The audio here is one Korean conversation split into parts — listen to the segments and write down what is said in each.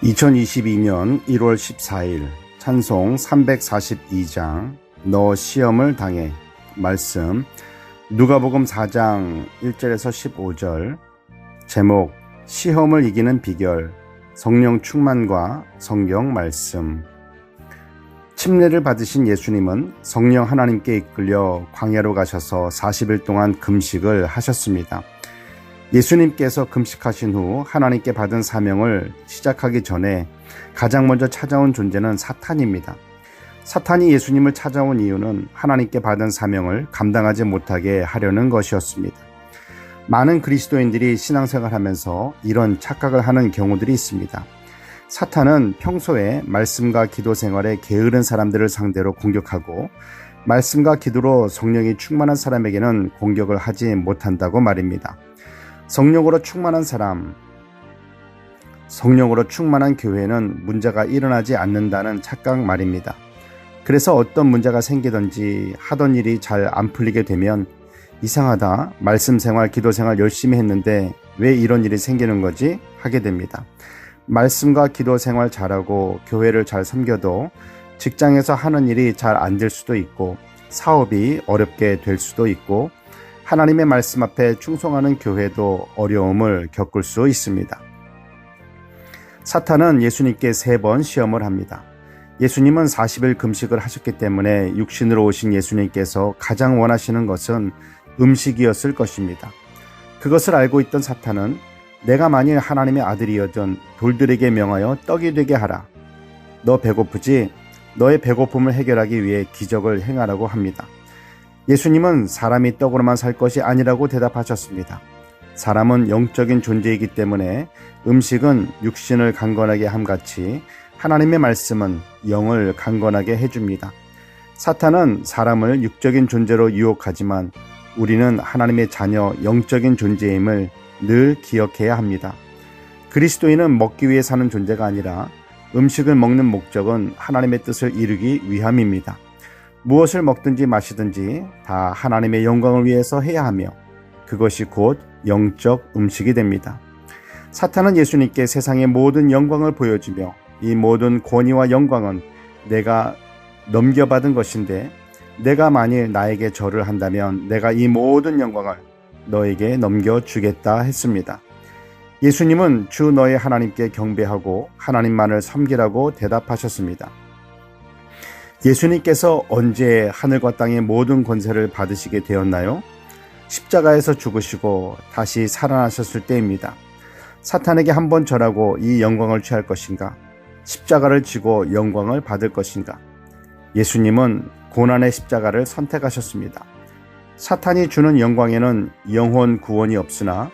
2022년 1월 14일 찬송 342장 너 시험을 당해 말씀 누가복음 4장 1절에서 15절 제목 시험을 이기는 비결 성령 충만과 성경 말씀. 침례를 받으신 예수님은 성령 하나님께 이끌려 광야로 가셔서 40일 동안 금식을 하셨습니다. 예수님께서 금식하신 후 하나님께 받은 사명을 시작하기 전에 가장 먼저 찾아온 존재는 사탄입니다. 사탄이 예수님을 찾아온 이유는 하나님께 받은 사명을 감당하지 못하게 하려는 것이었습니다. 많은 그리스도인들이 신앙생활하면서 이런 착각을 하는 경우들이 있습니다. 사탄은 평소에 말씀과 기도 생활에 게으른 사람들을 상대로 공격하고 말씀과 기도로 성령이 충만한 사람에게는 공격을 하지 못한다고 말입니다. 성령으로 충만한 사람, 성령으로 충만한 교회는 문제가 일어나지 않는다는 착각 말입니다. 그래서 어떤 문제가 생기든지 하던 일이 잘 안 풀리게 되면 이상하다, 말씀 생활, 기도 생활 열심히 했는데 왜 이런 일이 생기는 거지? 하게 됩니다. 말씀과 기도 생활 잘하고 교회를 잘 섬겨도 직장에서 하는 일이 잘 안 될 수도 있고 사업이 어렵게 될 수도 있고 하나님의 말씀 앞에 충성하는 교회도 어려움을 겪을 수 있습니다. 사탄은 예수님께 3번 시험을 합니다. 예수님은 40일 금식을 하셨기 때문에 육신으로 오신 예수님께서 가장 원하시는 것은 음식이었을 것입니다. 그것을 알고 있던 사탄은 내가 만일 하나님의 아들이여든 돌들에게 명하여 떡이 되게 하라. 너 배고프지? 너의 배고픔을 해결하기 위해 기적을 행하라고 합니다. 예수님은 사람이 떡으로만 살 것이 아니라고 대답하셨습니다. 사람은 영적인 존재이기 때문에 음식은 육신을 강건하게 함같이 하나님의 말씀은 영을 강건하게 해줍니다. 사탄은 사람을 육적인 존재로 유혹하지만 우리는 하나님의 자녀 영적인 존재임을 늘 기억해야 합니다. 그리스도인은 먹기 위해 사는 존재가 아니라 음식을 먹는 목적은 하나님의 뜻을 이루기 위함입니다. 무엇을 먹든지 마시든지 다 하나님의 영광을 위해서 해야 하며 그것이 곧 영적 음식이 됩니다. 사탄은 예수님께 세상의 모든 영광을 보여주며 이 모든 권위와 영광은 내가 넘겨받은 것인데 내가 만일 나에게 절을 한다면 내가 이 모든 영광을 너에게 넘겨주겠다 했습니다. 예수님은 주 너의 하나님께 경배하고 하나님만을 섬기라고 대답하셨습니다. 예수님께서 언제 하늘과 땅의 모든 권세를 받으시게 되었나요? 십자가에서 죽으시고 다시 살아나셨을 때입니다. 사탄에게 한번 절하고 이 영광을 취할 것인가? 십자가를 지고 영광을 받을 것인가? 예수님은 고난의 십자가를 선택하셨습니다. 사탄이 주는 영광에는 영혼 구원이 없으나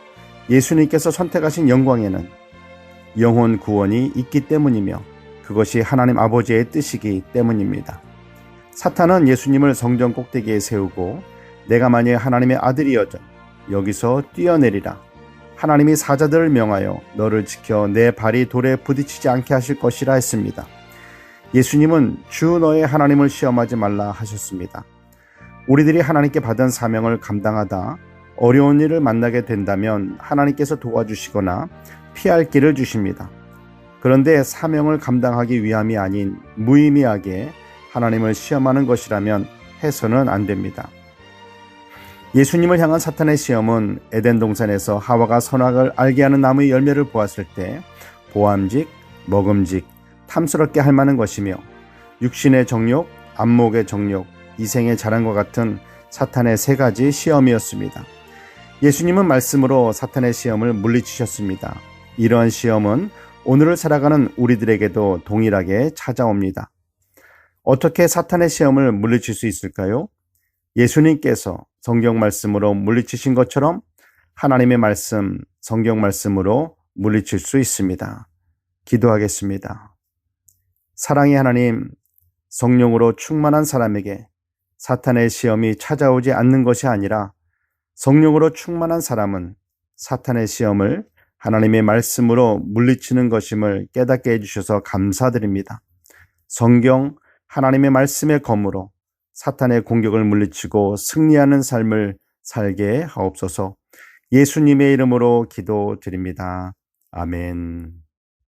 예수님께서 선택하신 영광에는 영혼 구원이 있기 때문이며 그것이 하나님 아버지의 뜻이기 때문입니다. 사탄은 예수님을 성전 꼭대기에 세우고 내가 만일 하나님의 아들이여든 여기서 뛰어내리라. 하나님이 사자들을 명하여 너를 지켜 내 발이 돌에 부딪히지 않게 하실 것이라 했습니다. 예수님은 주 너의 하나님을 시험하지 말라 하셨습니다. 우리들이 하나님께 받은 사명을 감당하다 어려운 일을 만나게 된다면 하나님께서 도와주시거나 피할 길을 주십니다. 그런데 사명을 감당하기 위함이 아닌 무의미하게 하나님을 시험하는 것이라면 해서는 안 됩니다. 예수님을 향한 사탄의 시험은 에덴 동산에서 하와가 선악을 알게 하는 나무의 열매를 보았을 때 보암직, 먹음직, 탐스럽게 할 만한 것이며 육신의 정욕, 안목의 정욕, 이생의 자랑과 같은 사탄의 3가지 시험이었습니다. 예수님은 말씀으로 사탄의 시험을 물리치셨습니다. 이러한 시험은 오늘을 살아가는 우리들에게도 동일하게 찾아옵니다. 어떻게 사탄의 시험을 물리칠 수 있을까요? 예수님께서 성경 말씀으로 물리치신 것처럼 하나님의 말씀, 성경 말씀으로 물리칠 수 있습니다. 기도하겠습니다. 사랑의 하나님, 성령으로 충만한 사람에게 사탄의 시험이 찾아오지 않는 것이 아니라 성령으로 충만한 사람은 사탄의 시험을 하나님의 말씀으로 물리치는 것임을 깨닫게 해주셔서 감사드립니다. 성경 하나님의 말씀의 검으로 사탄의 공격을 물리치고 승리하는 삶을 살게 하옵소서. 예수님의 이름으로 기도드립니다. 아멘.